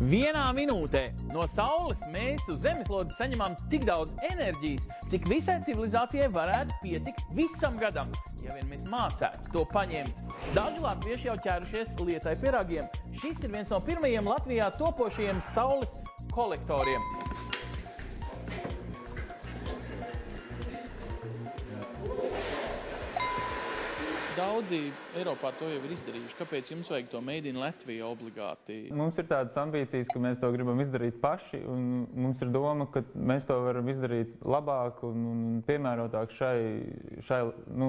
Vienā minūtē no Saules mēs uz zemeslodes saņemam tik daudz enerģijas, cik visai civilizācijai varētu pietikt visam gadam, ja vien mēs mācētu to paņemt. Daži latvieši jau ķērušies lietai pie ragiem. Šis ir viens no pirmajiem Latvijā topošajiem saules kolektoriem. Daudzi Eiropā to jau ir izdarījuši. Kāpēc jums vajag to Made in Latviju obligāti? Mums ir tādas ambīcijas, ka mēs to gribam izdarīt paši, un mums ir doma, ka mēs to varam izdarīt labāk un piemērotāk šai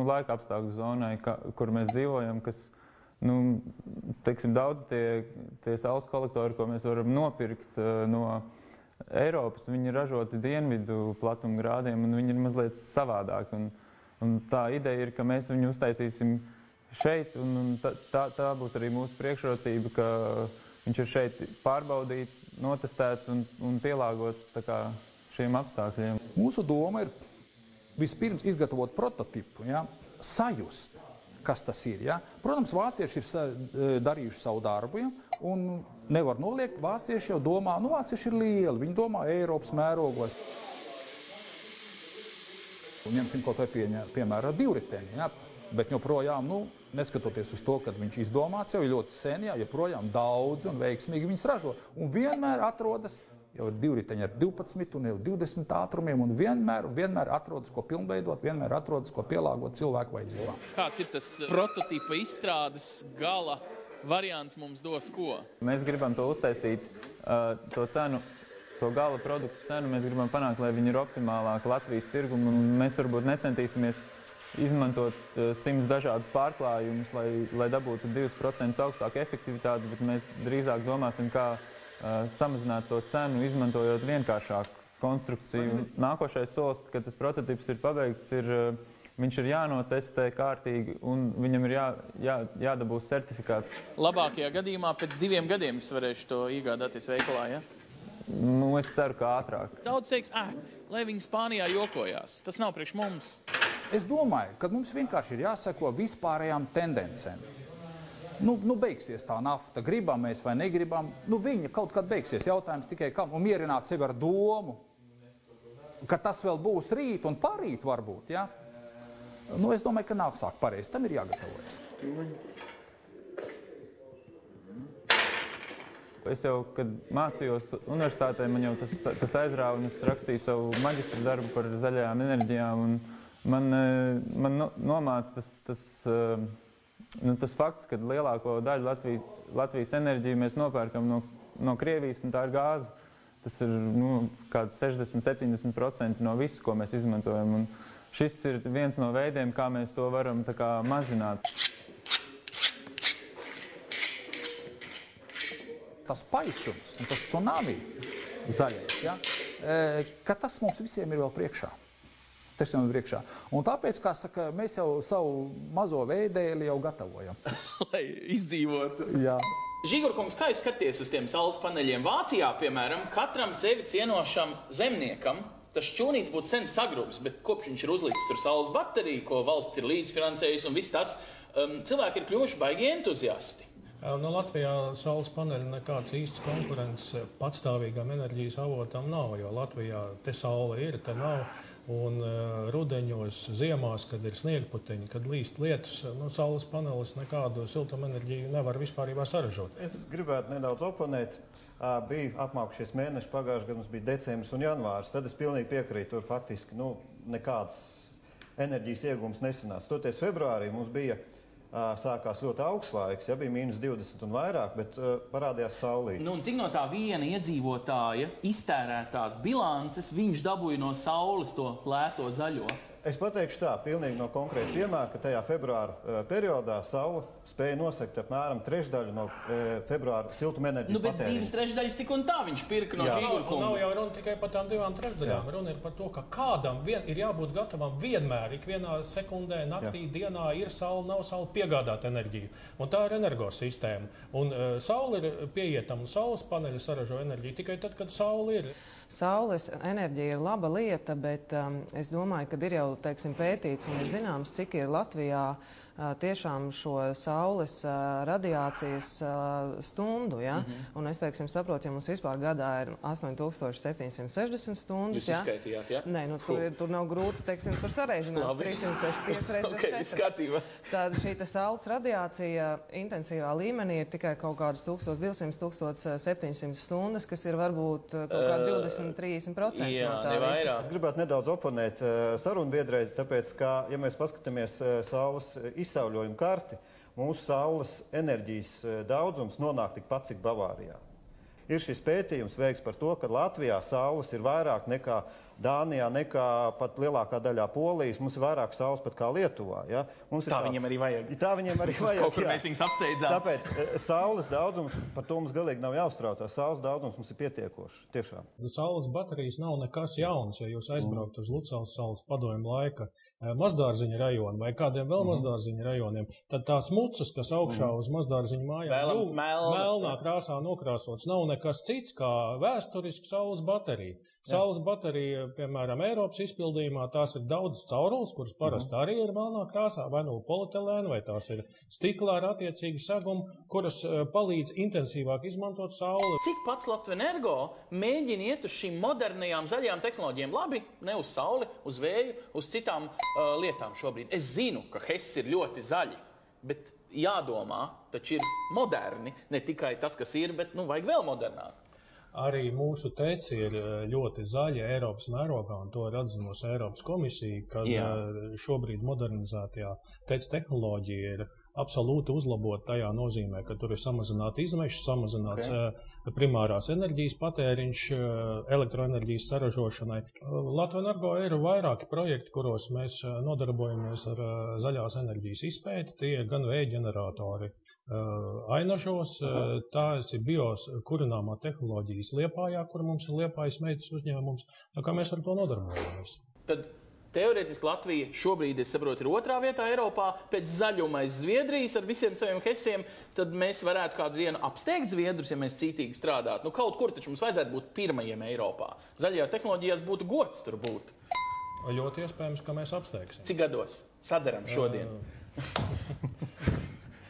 laika apstākļu zonai, kur mēs dzīvojam, kas, teiksim, daudz tie saules kolektori, ko mēs varam nopirkt no Eiropas, viņi ir ražoti dienvidu platumgrādiem, un viņi ir mazliet savādāki. Un tā ideja ir, ka mēs viņu uztaisīsim šeit, un tā būs arī mūsu priekšrocība, ka viņš ir šeit pārbaudīts, notestēts un pielāgots tā kā šiem apstākļiem. Mūsu doma ir vispirms izgatavot prototipu, sajust, kas tas ir. Protams, vācieši ir darījuši savu darbu, un nevar noliegt, vācieši jau domā, vācieši ir lieli, viņi domā Eiropas mērogos. Un ņemsim kaut vai piemēram divriteni, bet joprojām, neskatoties uz to, kad viņš izdomāts jau ļoti sen, joprojām daudz un veiksmīgi viņus ražo. Un vienmēr atrodas, jau ir divriteņi ar 12 un jau 20 ātrumiem, un vienmēr atrodas, ko pilnveidot, vienmēr atrodas, ko pielāgot cilvēku vajadzībām. Kāds ir tas prototipa izstrādes gala variants mums dos ko? Mēs gribam to uztaisīt, to cenu. To gala produktu cenu mēs gribam panākt, lai viņi ir optimālāki Latvijas tirgumu, un mēs varbūt necentīsimies izmantot 100 dažādus pārklājumus, lai dabūtu 2% augstāku efektivitāti, bet mēs drīzāk domāsim, kā samazināt to cenu, izmantojot vienkāršāku konstrukciju. Nākošais solis, kad tas prototips ir pabeigts, viņš ir jānotestē kārtīgi, un viņam ir jādabūs certifikāts. Labākajā gadījumā pēc 2 gadiem es varēšu to iegādāties veikalā, ja? Es ceru, ka ātrāk. Daudz teiks, lai viņi Spānijā jokojās. Tas nav priekš mums. Es domāju, ka mums vienkārši ir jāseko vispārējām tendencēm. Beigsies tā nafta, gribam mēs vai negribam. Viņa kaut kad beigsies, jautājums tikai kam. Un mierināt sevi ar domu, ka tas vēl būs rīt un parīt varbūt, es domāju, ka nāk sāk pareizi. Tam ir jāgatavojas. Es jau, kad mācījos universitātē, man jau tas aizrāva, un es rakstīju savu maģistra darbu par zaļajām enerģijām, un man nomāca tas fakts, ka lielāko daļu Latvijas enerģiju mēs nopērkam no Krievijas, un tā ir gāze. Tas ir kāds 60–70% no visu, ko mēs izmantojam, un šis ir viens no veidiem, kā mēs to varam tā kā mazināt. Tas paisums un tas tsunami zaļais, ka tas mums visiem ir vēl priekšā. Un tāpēc, kā saka, mēs jau savu mazo veidēli jau gatavojam. Lai izdzīvotu. Jā. Žigurkungs, kā jūs skaties uz tiem saules paneļiem? Vācijā, piemēram, katram sevi cienošam zemniekam tas šķūnīts būtu sen sagrūbs, bet kopš viņš ir uzlikts tur saules bateriju, ko valsts ir līdzfinansējusi un viss tas, cilvēki ir kļuvuši baigi entuziasti. Latvijā saules paneļi nekāds īsts konkurents patstāvīgām enerģijas avotam nav, jo Latvijā te saule ir, te nav. Un rudeņos, ziemās, kad ir sniegputeņi, kad līst lietus, saules panelis nekādu siltumenerģiju nevar vispārībā saražot. Es gribētu nedaudz oponēt. Bija apmākušies mēneši, pagājušajā gadā mums bija decembris un janvārs. Tad es pilnīgi piekrītu, tur faktiski nekāds enerģijas iegūms nesanāca. Toties februārī mums bija sākās ļoti augsts laiks, bija -20 un vairāk, bet parādījās saulīt. Un cik no tā viena iedzīvotāja iztērētās bilances viņš dabūja no saules to lēto zaļo? Es pateikšu tā, pilnīgi no konkrēta piemēra, ka tajā februāra periodā Saule spēja nosegt apmēram trešdaļu no februāra siltumenerģijas patēriņa. Bet 2/3 tik un tā viņš pirka no Žīgurkunga. Nav jau runa tikai par tām 2/3. Runa ir par to, ka kādam ir jābūt gatavam vienmēr, ikvienā sekundē, naktī, dienā ir saule, nav saule, piegādāt enerģiju. Un tā ir energosistēma. Un saule ir pieejama, saules paneļi saražo enerģiju tikai tad, kad saule ir. Saules enerģija ir laba lieta, bet es domāju, ka ir jau, teiksim, pētīts un ir zināms, cik ir Latvijā tiešām šo saules radiācijas stundu, ja? Un es, teiksim, saprotu, ja mums vispār gadā ir 8760 stundas, Jūs izskaitījāt, ja? Nē, nu tur nav grūti, teiksim, tur sareizināt 365 reizes 4. Tāda šī saules radiācija intensīvā līmenī ir tikai kaut kādas 1200–1700 stundas, kas ir varbūt kaut kādi 20–30% no tā visa. Es gribētu nedaudz oponēt sarunbiedrei, tāpēc, ka, ja mēs paskatāmies saules izsauļojumu karti, mūsu saules enerģijas daudzums nonāk tikpat, cik Bavārijā. Ir šis pētījums veikts par to, ka Latvijā saules ir vairāk nekā Dānijā, nekā pat lielākā daļā Polijas. Mums ir vairāk saules pat kā Lietuvā. Ja? Tā viņiem arī vajag. Tā viņiem arī vajag, kaut kur mēs viņus apsteidzām. Tāpēc saules daudzums, par to mums galīgi nav jāuztraucās. Saules daudzums mums ir pietiekošs, tiešām. Saules baterijas nav nekas jauns, ja jūs aizbraukt uz Lucavas salas padomju laika Mazdārziņa rajonu vai kādiem vēl Mazdārziņa rajoniem, tad tās mucas, kas augšā uz Mazdārziņa mājām, melnā krāsā nokrāsots, nav nekas cits kā vēsturiski saules baterija. Saules baterija, piemēram, Eiropas izpildījumā, tās ir daudz caurules, kuras parasti arī ir melnā krāsā, vai no polietilēna, vai tās ir stiklā ar attiecīgu segumu, kuras palīdz intensīvāk izmantot sauli. Cik pats Latvenergo mēģina iet uz šīm modernajām zaļajām tehnoloģijām? Labi, ne uz sauli, uz vēju, uz citām lietām šobrīd. Es zinu, ka Hess ir ļoti zaļi, bet jādomā, taču ir moderni, ne tikai tas, kas ir, bet vajag vēl modernāk. Arī mūsu teci ir ļoti zaļi Eiropas mērogā, un to ir atzinusi Eiropas komisija, kad šobrīd modernizētajā teci tehnoloģija ir absolūti uzlabota tajā nozīmē, ka tur ir samazināta izmeša, samazināts primārās enerģijas patēriņš elektroenerģijas saražošanai. Latvenergo ir vairāki projekti, kuros mēs nodarbojamies ar zaļās enerģijas izpēti. Tie ir gan vēja ģeneratori Ainažos, tās ir bios kurināmā tehnoloģijas Liepājā, kur mums ir Liepājas meitas uzņēmums, tā kā mēs ar to nodarbojamies. Tad teorētiski Latvija šobrīd, es saprotu, ir otrā vietā Eiropā, pēc zaļuma aiz Zviedrijas ar visiem saviem hesiem, tad mēs varētu kādu dienu apsteigt Zviedrus, ja mēs cītīgi strādātu. Kaut kur taču mums vajadzētu būt pirmajiem Eiropā. Zaļajās tehnoloģijās būtu gods tur būt. Ļoti iespējams, ka mēs apsteigsim. Cik gados sadaram šodien?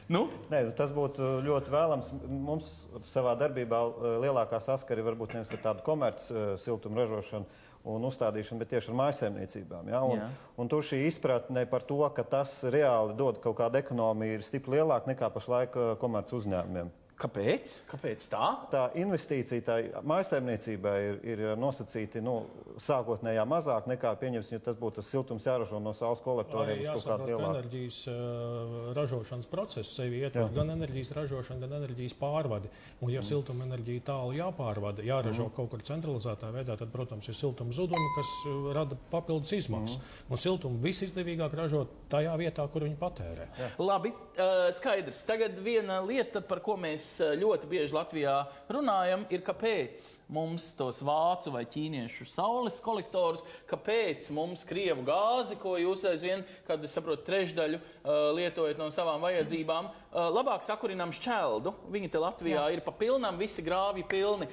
Nē, tas būtu ļoti vēlams. Mums savā darbībā lielākā saskari varbūt nevis ar tādu komerc siltumu ražošanu un uzstādīšanu, bet tieši ar mājsaimniecībām. Ja? Un tur šī izpratne par to, ka tas reāli dod kaut kādu ekonomiju, ir stipri lielāka nekā pašlaik komerc uzņēmumiem. Kāpēc? Kāpēc tā? Tā investīcija tā mājsaimniecībā ir nosacīti sākotnējā mazāk nekā, pieņemsim, ja tas būtu tas siltums jāražo no saules kolektoriem. Arī jāsaprot, ka enerģijas ražošanas process sevi ietver gan enerģijas ražošana, gan enerģijas pārvadi. Un ja siltuma enerģija tālu jāpārvada, jāražo kaut kur centralizētā veidā, tad, protams, ir siltuma zudumi, kas rada papildus izmaksas. Un siltumu visizdevīgāk ražot tajā vietā, kur viņi patērē. Labi, skaidrs. Tagad viena lieta, par ko mēs ļoti bieži Latvijā runājam, ir kāpēc mums tos vācu vai ķīniešu saules kolektorus, kāpēc mums krievu gāzi, ko jūs aizvien, kad es saprotu, trešdaļu lietojat no savām vajadzībām, labāk sakurinām šķeldu. Viņi te Latvijā ir pa pilnām, visi grāvi pilni.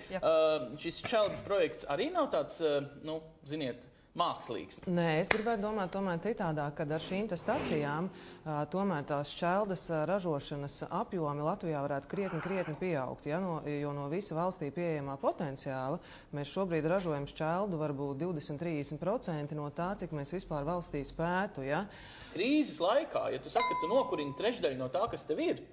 Šis šķeldas projekts arī nav tāds, ziniet, mākslīgs. Nē, es gribētu domāt tomēr citādāk, kad ar šīm stacijām tomēr tās šķeldas ražošanas apjomi Latvijā varētu krietni pieaugt, jo no visa valstī pieejamā potenciāla mēs šobrīd ražojam šķeldu varbūt 20–30% no tā, cik mēs vispār valstī spētu. Ja? Krīzes laikā, ja tu saki, ka tu nokurini trešdaļu no tā, kas tev ir,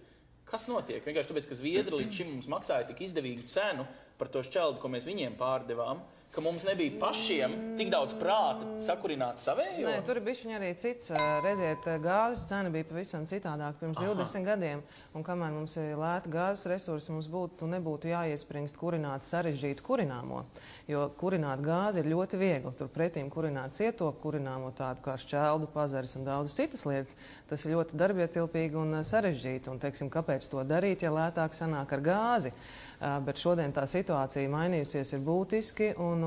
kas notiek? Vienkārši tāpēc, ka Zviedri līdz šim mums maksāja tik izdevīgu cenu par to šķeldu, ko mēs viņiem pārdevām. Ka mums nebija pašiem tik daudz prāta sakurināt savējo? Nē, tur ir bišķiņ arī cits. Redziet, gāzes cena bija pavisam citādāk pirms 20 gadiem. Un kamēr mums ir lēta gāzes resursi, mums nebūtu jāiespringst kurināt sarežģītu kurināmo. Jo kurināt gāzi ir ļoti viegli. Tur pretīm kurināt cieto kurināmo tādu kā šķeldu, pazares un daudzas citas lietas. Tas ir ļoti darbietilpīgi un sarežģīti. Un, teiksim, kāpēc to darīt, ja lētāk sanāk ar gāzi? Bet šodien tā situācija mainījusies ir būtiski, un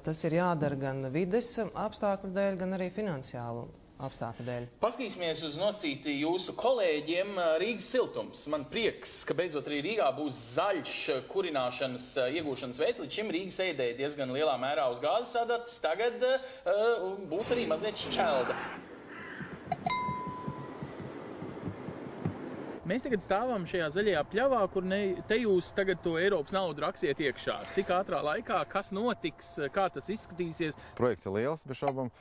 tas ir jādara gan vides apstākļu dēļ, gan arī finansiālu apstākļu dēļ. Paskatīsimies uz nosacīti jūsu kolēģiem Rīgas siltums. Man prieks, ka beidzot arī Rīgā būs zaļš kurināšanas iegūšanas veids. Līdz šim Rīgas ēdēja diezgan lielā mērā uz gāzes adatas. Tagad būs arī mazliet šķelda. Mēs tagad stāvam šajā zaļajā pļavā, kur te jūs tagad to Eiropas naudu raksiet iekšā. Cik ātrā laikā, kas notiks, kā tas izskatīsies? Projekts ir liels, bez šaubām,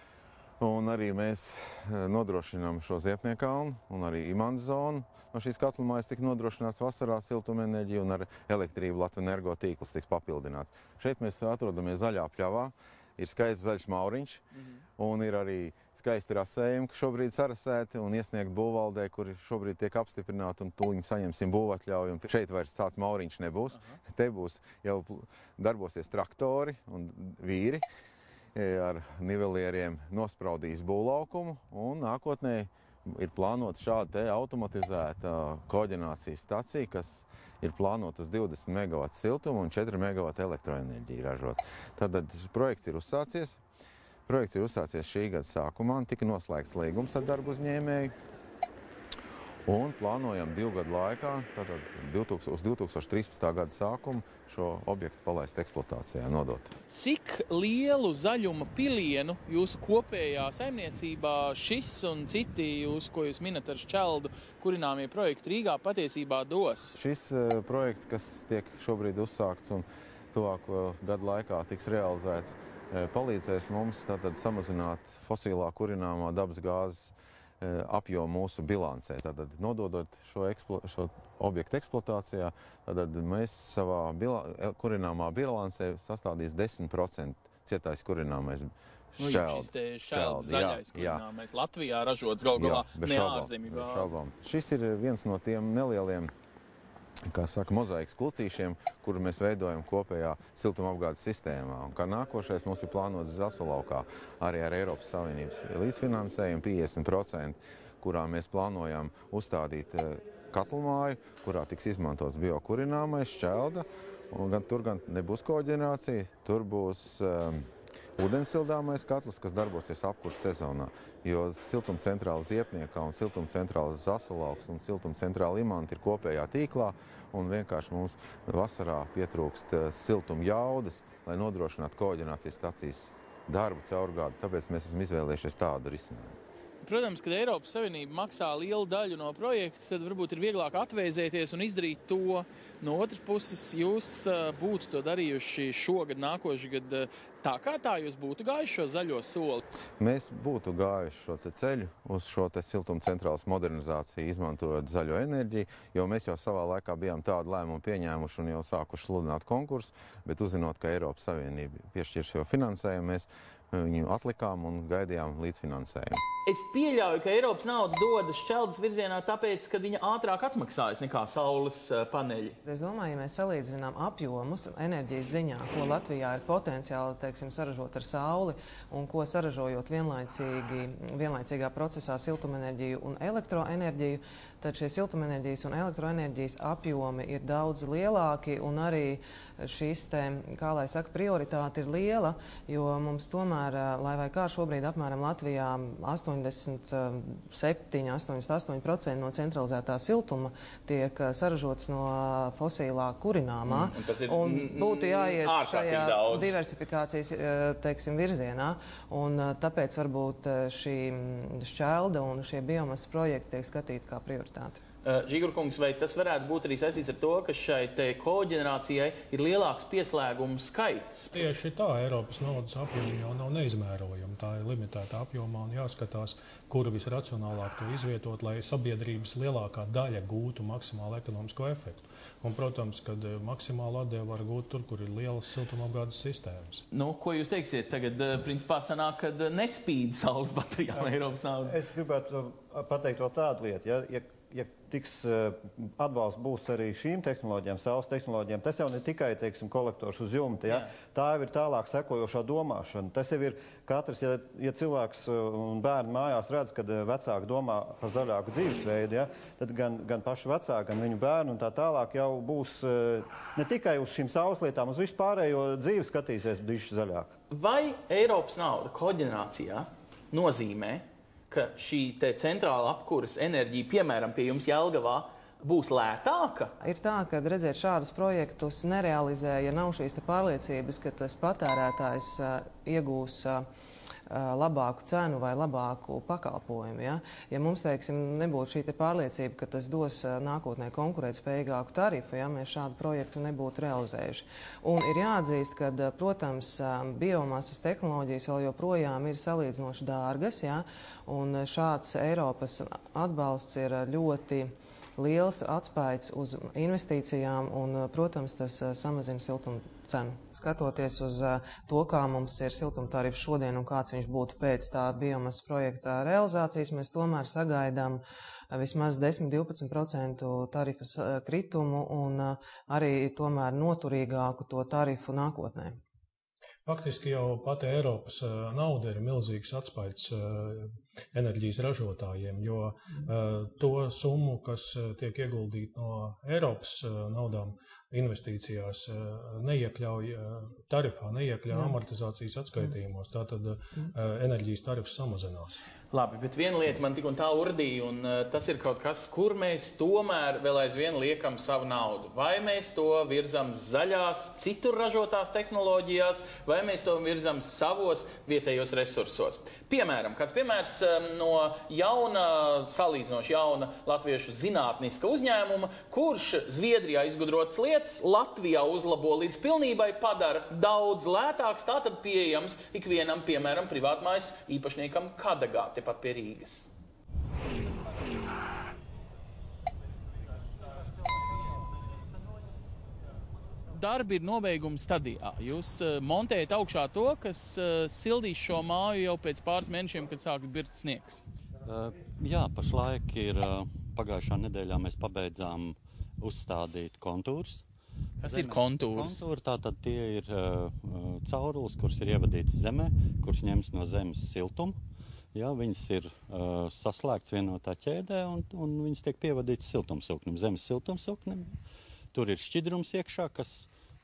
un arī mēs nodrošinām šo Ziepniekalnu un arī Imantas zonu. No šīs katlamājas tika nodrošināts vasarā siltumenerģija un ar elektrību Latvenergo tīkls tiks papildināts. Šeit mēs atrodamies zaļā pļavā, ir skaists zaļš mauriņš, un ir arī skaisti rasējumi, kas šobrīd sarasēti un iesniegt būvvaldē, kuri šobrīd tiek apstiprināti un tūliņ saņemsim būvatļauju. Šeit vairs tāds mauriņš nebūs. Te būs jau darbosies traktori un vīri ar nivelieriem nospraudīs būvlaukumu un nākotnē ir plānota šāda te automatizēta koģenācijas stacija, kas ir plānota uz 20 MW siltumu un 4 MW elektroenerģiju ražot. Tātad projekts ir uzsācies. Projekts ir uzsācies šī gada sākumā un tika noslēgts līgums ar darbu uzņēmēju. Un plānojam 2 gadu laikā, tātad uz 2013. gada sākumu, šo objektu palaist eksploatācijā nodot. Cik lielu zaļuma pilienu jūsu kopējā saimniecībā šis un citi ko jūs minat ar šķeldu kurināmie projekti Rīgā patiesībā dos? Šis projekts, kas tiek šobrīd uzsākts un tuvāko gadu laikā tiks realizēts, palīdzēs mums tātad samazināt fosilā kurināmā dabas gāzes apjomu mūsu bilancē. Tātad nododot šo objektu eksploatācijā, tātad mēs savā kurināmā bilancē sastādīs 10% cietais kurināmais šķelds. Šķelds zaļais kurināmais Latvijā ražots gal galā, ne ārzemju gāzi. Šis ir viens no tiem nelieliem, kā saka, mozaikas klucīšiem, kuru mēs veidojam kopējā siltumapgādes sistēmā. Un kā nākošais mums ir plānots Zasulaukā arī ar Eiropas Savienības līdzfinansējumu 50%, kurā mēs plānojam uzstādīt katlamāju, kurā tiks izmantots biokurināmais šķelda. Un tur gan nebūs koģenerācija, tur būs ūdensildāmais katls, kas darbosies apkurses sezonā, jo siltumcentrāla Ziepniekā un siltumcentrāla Zasulauks un siltumcentrāla Imanta ir kopējā tīklā, un vienkārši mums vasarā pietrūkst siltuma jaudas, lai nodrošinātu koģenerācijas stacijas darbu caur gadu, tāpēc mēs esam izvēlējušies tādu risinājumu. Protams, kad Eiropas Savienība maksā lielu daļu no projekta, tad varbūt ir vieglāk atvēzēties un izdarīt to. No otras puses, jūs būtu to darījuši šogad, nākošgad tā kā tā jūs būtu gājuši šo zaļo soli? Mēs būtu gājuši šo te ceļu uz šo te siltumcentrālas modernizāciju, izmantojot zaļo enerģiju, jo mēs jau savā laikā bijām tādu lēmumu pieņēmuši un jau sākuši sludināt konkursu, bet uzzinot, ka Eiropas Savienība piešķirs šo finansējumu, mēs viņu atlikām un gaidījām līdzfinansējumu. Es pieļauju, ka Eiropas nauda dodas šķeldas virzienā tāpēc, ka viņa ātrāk atmaksājas nekā saules paneļi. Es domāju, ja mēs salīdzinām apjomus enerģijas ziņā, ko Latvijā ir potenciāli, teiksim, saražot ar sauli un ko saražojot vienlaicīgā procesā siltumenerģiju un elektroenerģiju, tad šie siltumenerģijas un elektroenerģijas apjomi ir daudz lielāki un arī šīs te, kā lai saka, prioritāte ir liela, jo mums tomēr, lai vai kā šobrīd apmēram Latvijā 87–88% no centralizētā siltuma tiek saražots no fosilā kurināmā. Un būtu jāiet šajā diversifikācijas, teiksim, virzienā. Un tāpēc varbūt šī šķelda un šie biomasas projekti tiek skatīti kā prioritāte. Žigurkungs, vai tas varētu būt arī saistīts ar to, ka šai te koģenerācijai ir lielāks pieslēgumu skaits? Tieši tā, Eiropas naudas apjoma jau nav neizmērojama. Tā ir limitēta apjomā un jāskatās, kuru visracionālāk to izvietot, lai sabiedrības lielākā daļa gūtu maksimālu ekonomisko efektu. Un, protams, kad maksimālu atdevu var gūt tur, kur ir lielas siltumapgādes sistēmas. Nu, ko jūs teiksiet tagad? Principā sanāk, kad nespīd saules baterijām Eiropas nauda. Es gribētu pateikt vēl tādu lietu, ja tiks atbalsts būs arī šīm tehnoloģijām, saules tehnoloģijām, tas jau ne tikai, teiksim, kolektors uz jumta, ja? Tā jau ir tālāk sekojošā domāšana. Tas jau ir katrs, ja cilvēks un bērni mājās redz, kad vecāki domā par zaļāku dzīvesveidu, ja? Tad gan paši vecāki, gan viņu bērni un tā tālāk jau būs ne tikai uz šīm saules lietām, uz visu pārējo dzīvi skatīsies bišķi zaļāk. Vai Eiropas nauda koģenerācijā nozīmē, ka šī te centrāla apkuras enerģija, piemēram, pie jums Jelgavā, būs lētāka? Ir tā, ka redzēt šādus projektus nerealizē, ja nav šīs pārliecības, ka tas patērētājs iegūs labāku cenu vai labāku pakalpojumu. Ja mums, teiksim, nebūtu šī pārliecība, ka tas dos nākotnē konkurētspējīgāku tarifu, ja mēs šādu projektu nebūtu realizējuši. Un ir jāatzīst, ka, protams, biomasas tehnoloģijas vēl joprojām ir salīdzinoši dārgas, ja? Un šāds Eiropas atbalsts ir ļoti liels atspaids uz investīcijām un, protams, tas samazina siltumu cenu. Skatoties uz to, kā mums ir siltumtarifs šodien un kāds viņš būtu pēc tā biomasas projekta realizācijas, mēs tomēr sagaidām vismaz 10–12% tarifas kritumu un arī tomēr noturīgāku to tarifu nākotnē. Faktiski jau pati Eiropas nauda ir milzīgs atspaids enerģijas ražotājiem, jo to summu, kas tiek ieguldīta no Eiropas naudām investīcijās, neiekļauj tarifā, neiekļauj amortizācijas atskaitījumos, tātad enerģijas tarifs samazinās. Labi, bet viena lieta man tik un tā urdīja, un tas ir kaut kas, kur mēs tomēr vēl aizvien liekam savu naudu. Vai mēs to virzam zaļās, citur ražotās tehnoloģijās, vai mēs to virzam savos vietējos resursos. Piemēram, kāds piemērs no salīdzinoši jauna latviešu zinātniska uzņēmuma, kurš Zviedrijā izgudrotas lietas Latvijā uzlabo līdz pilnībai, padara daudz lētāks, tātad pieejams ikvienam, piemēram, privātmājas īpašniekam Kadagā, tepat pie Rīgas. Darbi ir nobeiguma stadijā. Jūs montējat augšā to, kas sildīs šo māju jau pēc pāris mēnešiem, kad sāks birkt sniegs. Jā, pašlaik ir pagājušā nedēļā mēs pabeidzām uzstādīt kontūrus. Kas ir kontūrs? Kontūri tātad tie ir caurules, kuras ir ievadītas zemē, kuras ņems no zemes siltumu. Jā, viņas ir saslēgts vienotā ķēdē un viņas tiek pievadītas siltumsūknim, zemes siltumsūknim. Tur ir šķidrums iekšā, kas,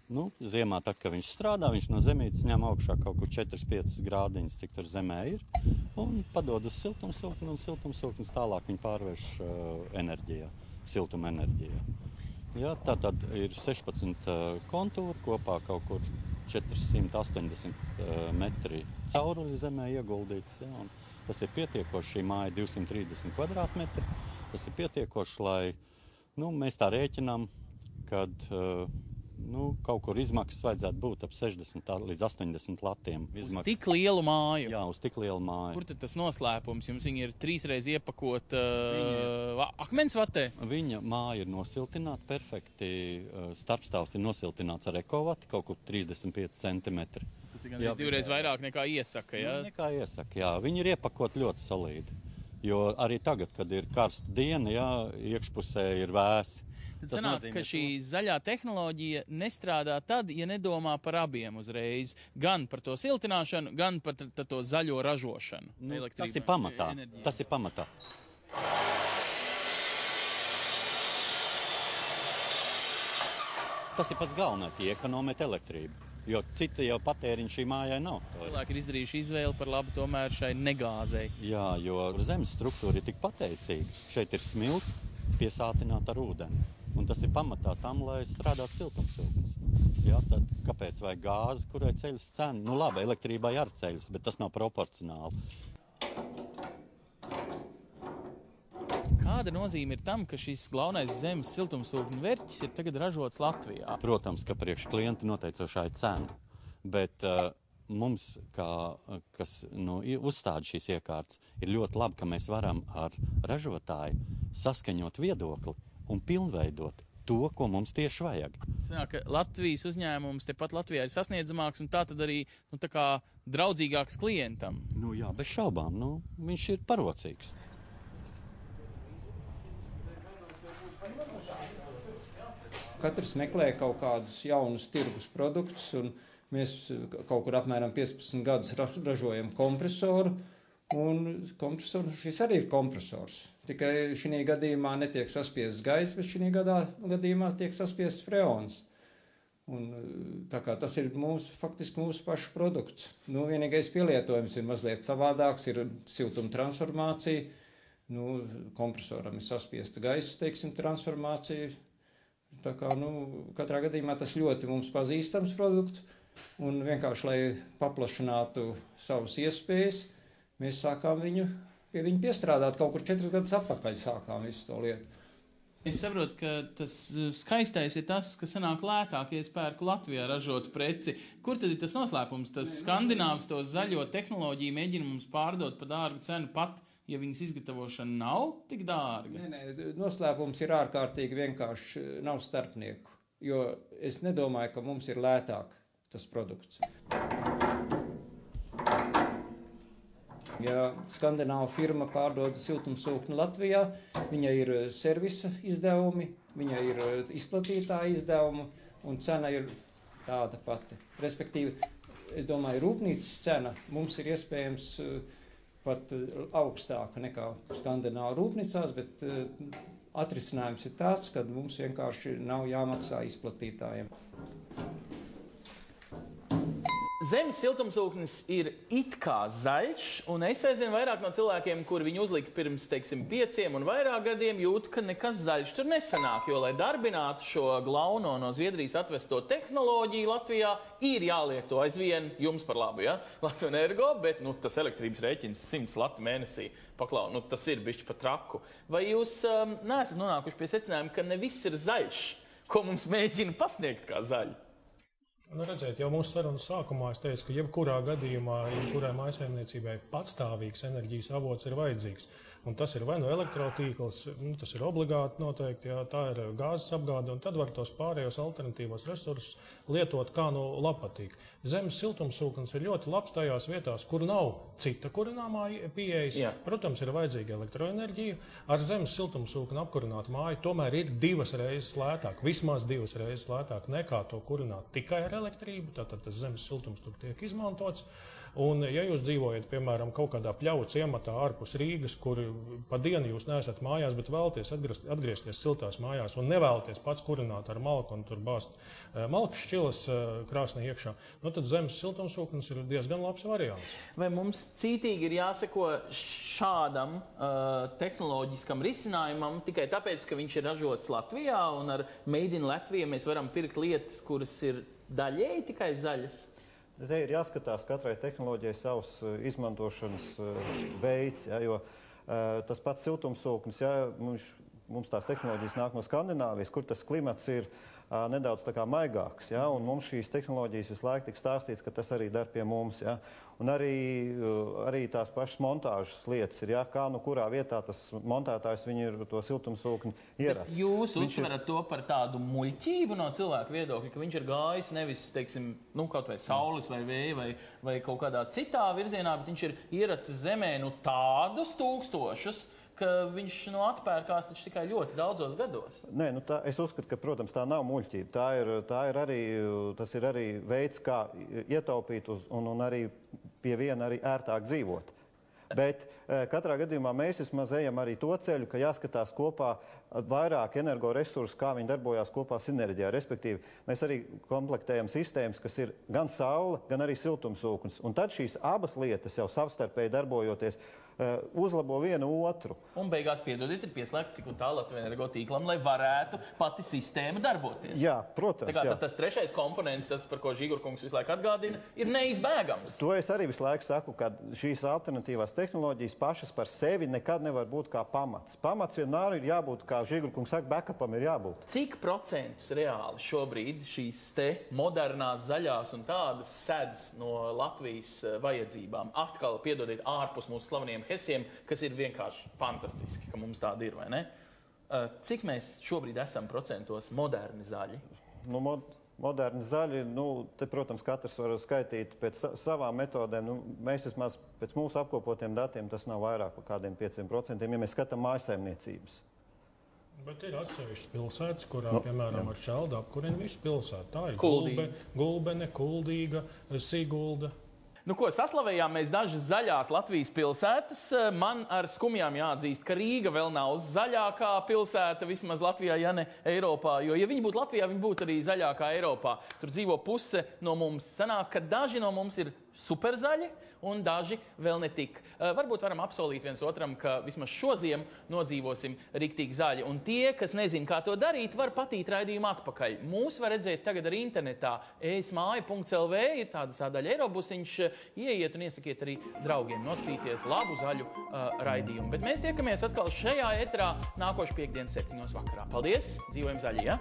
ziemā, tad, kad viņš strādā, viņš no zemītes ņem augšā kaut kur 4–5 grādiņas, cik tur zemē ir, un padod uz siltumsūkni, un siltumsūknis tālāk viņu pārvērš enerģijā, siltuma enerģijā. Jā, tātad ir 16 kontūri, kopā kaut kur 480 metri cauruļi zemē ieguldīts, jā, un tas ir pietiekoši, šī māja 230 kvadrātmetri, tas ir pietiekoši, lai, mēs tā rēķinām, kad kaut kur izmaksas vajadzētu būt ap 60 līdz 80 latiem. Uz tik lielu māju? Jā, uz tik lielu māju. Kur tad tas noslēpums? Jums viņi ir 3 reiz iepakot akmensvatē? Viņa māja ir nosiltināta perfekti. Starpstāvs ir nosiltināts ar ekovati, kaut kur 35 centimetri. Tas ir gan 2 reiz vairāk nekā iesaka, jā? Nekā iesaka, jā. Viņi ir iepakot ļoti solīdi. Jo arī tagad, kad ir karsta diena, jā, iekšpusē ir vēsi. Tad sanāk, ka šī zaļā tehnoloģija nestrādā tad, ja nedomā par abiem uzreiz. Gan par to siltināšanu, gan par to zaļo ražošanu. Tas ir pamatā. Tas ir pamatā. Tas ir pats galvenais, iekonomēt elektrību. Jo cita jau patēriņa šī mājai nav. Cilvēki ir izdarījuši izvēli par labu tomēr šai negāzei. Jā, jo zemes struktūra ir tik pateicīga. Šeit ir smilts piesātināta ar ūdeni. Un tas ir pamatā tam, lai strādātu siltumsūknis. Jā, tad kāpēc vajag gāzi, kurai ceļas cena? Labi, elektrībai arī ceļas, bet tas nav proporcionāli. Kā kāda nozīme ir tam, ka šis galvenais zemes siltumsūkņu verķis ir tagad ražots Latvijā? Protams, ka priekš klienta noteicošā ir cena, bet mums, kas uzstāda šīs iekārtas, ir ļoti labi, ka mēs varam ar ražotāju saskaņot viedokli un pilnveidot to, ko mums tieši vajag. Sanāk, ka Latvijas uzņēmums tepat Latvijā ir sasniedzamāks un tā tad arī tā kā draudzīgāks klientam. Jā, bez šaubām, viņš ir parocīgs. Katrs meklē kaut kādus jaunus tirgus produktus, un mēs kaut kur apmēram 15 gadus ražojam kompresoru, un šis arī ir kompresors. Tikai šī gadījumā netiek saspiests gaiss, bet šī gadījumā tiek saspiests freons. Un, tā kā tas ir faktiski mūsu pašu produkts. Vienīgais pielietojums ir mazliet savādāks, ir siltuma transformācija. Kompresoram ir saspiesta gaisa, teiksim, transformācija. Tā kā, katrā gadījumā tas ļoti mums pazīstams produkts. Un vienkārši, lai paplašinātu savas iespējas, mēs sākām pie viņa piestrādāt. Kaut kur 4 gadus atpakaļ sākām visu to lietu. Es saprotu, ka tas skaistais ir tas, ka sanāk lētāk, ja es pērku Latvijā ražotu preci. Kur tad ir tas noslēpums? Tas skandināvs to zaļo tehnoloģiju mēģina mums pārdot par dārgu cenu pat, ja viņas izgatavošana nav tik dārga? Nē, noslēpums ir ārkārtīgi vienkārši, nav starpnieku. Jo es nedomāju, ka mums ir lētāk tas produkts. Ja skandināva firma pārdod siltumsūkni Latvijā, viņai ir servisa izdevumi, viņai ir izplatītāja izdevumi, un cena ir tāda pati. Respektīvi, es domāju, rūpnīcas cena mums ir iespējams pat augstāka nekā skandināva rūpnīcās, bet atrisinājums ir tāds, ka mums vienkārši nav jāmaksā izplatītājiem. Zemes siltumsūknis ir it kā zaļš, un es aizvien vairāk no cilvēkiem, kuri viņu uzlika pirms, 5 un vairāk gadiem, jūtu, ka nekas zaļš tur nesanāk, jo, lai darbinātu šo glauno no Zviedrijas atvesto tehnoloģiju Latvijā, ir jālieto aizvien jums par labu, ja? Latvenergo, bet, tas elektrības rēķins 100 lati mēnesī, paklau, tas ir bišķi pa traku. Vai jūs neesat nonākuši pie secinājuma, ka ne viss ir zaļš, ko mums mēģina pasniegt kā zaļu? Redziet, jau mūsu sarunas sākumā es teicu, ka jebkurā gadījumā, jebkurai mājsaimniecībai patstāvīgs enerģijas avots ir vajadzīgs. Un tas ir vai elektrotīkls, tas ir obligāti noteikti, jā, tā ir gāzes apgāde, un tad var tos pārējos alternatīvos resursus lietot kā patīk. Zemes siltumsūknis ir ļoti labs tajās vietās, kur nav cita kurināmā pieejas. Jā. Protams, ir vajadzīga elektroenerģija. Ar zemes siltumsūkni apkurināt māju tomēr ir 2 reizes lētāk, vismaz 2 reizes lētāk nekā to kurināt tikai ar elektrību, tātad tas zemes siltums tur tiek izmantots. Un, ja jūs dzīvojat, piemēram, kaut kādā pļauju ciematā ārpus Rīgas, kur pa dienu jūs neesat mājās, bet vēlaties atgriezties siltās mājās un nevēlaties pats kurināt ar malku un tur bāzt malkas šķilas krāsnī iekšā, tad zemes siltumsūknis ir diezgan labs variants. Vai mums cītīgi ir jāseko šādam tehnoloģiskam risinājumam tikai tāpēc, ka viņš ir ražots Latvijā un ar Made in Latviju mēs varam pirkt lietas, kuras ir daļēji tikai zaļas? Te ir jāskatās katrai tehnoloģijai savs izmantošanas veids, ja, jo tas pats siltumsūknis, ja, mums tās tehnoloģijas nāk no Skandināvijas, kur tas klimats ir nedaudz tā kā maigāks, ja, un mums šīs tehnoloģijas visu laiku tik stāstīts, ka tas arī dar pie mums, ja. Un arī tās pašas montāžas lietas ir, ja, kā kurā vietā tas montētājs viņu ir to siltumsūkni ierats. Bet jūs uztverat to par tādu muļķību no cilvēka viedokļa, ka viņš ir gājis nevis, teiksim, kaut vai saules vai vēja vai kaut kādā citā virzienā, bet viņš ir ieracis zemē tādus tūkstošus, ka viņš atpērkās taču tikai ļoti daudzos gados. Nē, es uzskatu, ka, protams, tā nav muļķība. Tas ir arī veids, kā ietaupīt un arī pie viena arī ērtāk dzīvot. Bet katrā gadījumā mēs vismaz ejam arī to ceļu, ka jāskatās kopā vairāk energoresursu, kā viņi darbojās kopā sinerģijā. Respektīvi, mēs arī komplektējam sistēmas, kas ir gan saule, gan arī siltumsūknis. Un tad šīs abas lietas jau savstarpēji darbojoties, uzlabo vienu otru. Un beigās, piedodiet, ir pieslēgts cik un tā Latvijas energo tīklam, lai varētu pati sistēma darboties. Jā, protams. Tā kā tas trešais komponents, tas, par ko Žigurkungs visu laiku atgādina, ir neizbēgams. To es arī visu laiku saku, ka šīs alternatīvās tehnoloģijas pašas par sevi nekad nevar būt kā pamats. Pamats vienmēr ir jābūt, kā Žigurkungs saka, backupam ir jābūt. Cik procentus reāli šobrīd šīs te modernās zaļās un tādas sedz no Latvijas vajadzībām? Atkal, piedodiet, ārpus mūsu slaveniem hesiem, kas ir vienkārši fantastiski, ka mums tāda ir, vai ne? Cik mēs šobrīd esam procentos moderni zaļi? Nu, moderni zaļi, te, protams, katrs var skaitīt pēc savām metodēm. Mēs vismaz pēc mūsu apkopotiem datiem tas nav vairāk par kādiem 5%, ja mēs skatām mājsaimniecības. Bet ir atsevišķas pilsētas, kurā, piemēram, ar šķeldu apkurina visu pilsētu. Tā ir Gulbene, Kuldīga, Sigulda. Nu, ko saslavējām mēs dažas zaļās Latvijas pilsētas. Man ar skumjām jāatzīst, ka Rīga vēl nav zaļākā pilsēta, vismaz Latvijā, ja ne Eiropā. Jo, ja viņi būtu Latvijā, viņi būtu arī zaļākā Eiropā. Tur dzīvo puse no mums. Sanāk, ka daži no mums ir superzaļi un daži vēl netik. Varbūt varam apsolīt viens otram, ka vismaz šo ziemu nodzīvosim riktīgi zaļi. Un tie, kas nezin, kā to darīt, var patīt raidījumu atpakaļ. Mūs var redzēt tagad arī internetā. esmāja.lv ir tāda sādaļa Eirobusiņš. Ieiet un iesakiet arī draugiem noskatīties labu zaļu raidījumu. Bet mēs tiekamies atkal šajā etrā nākošu piekdienu 7. vakarā. Paldies! Dzīvojam zaļi, ja?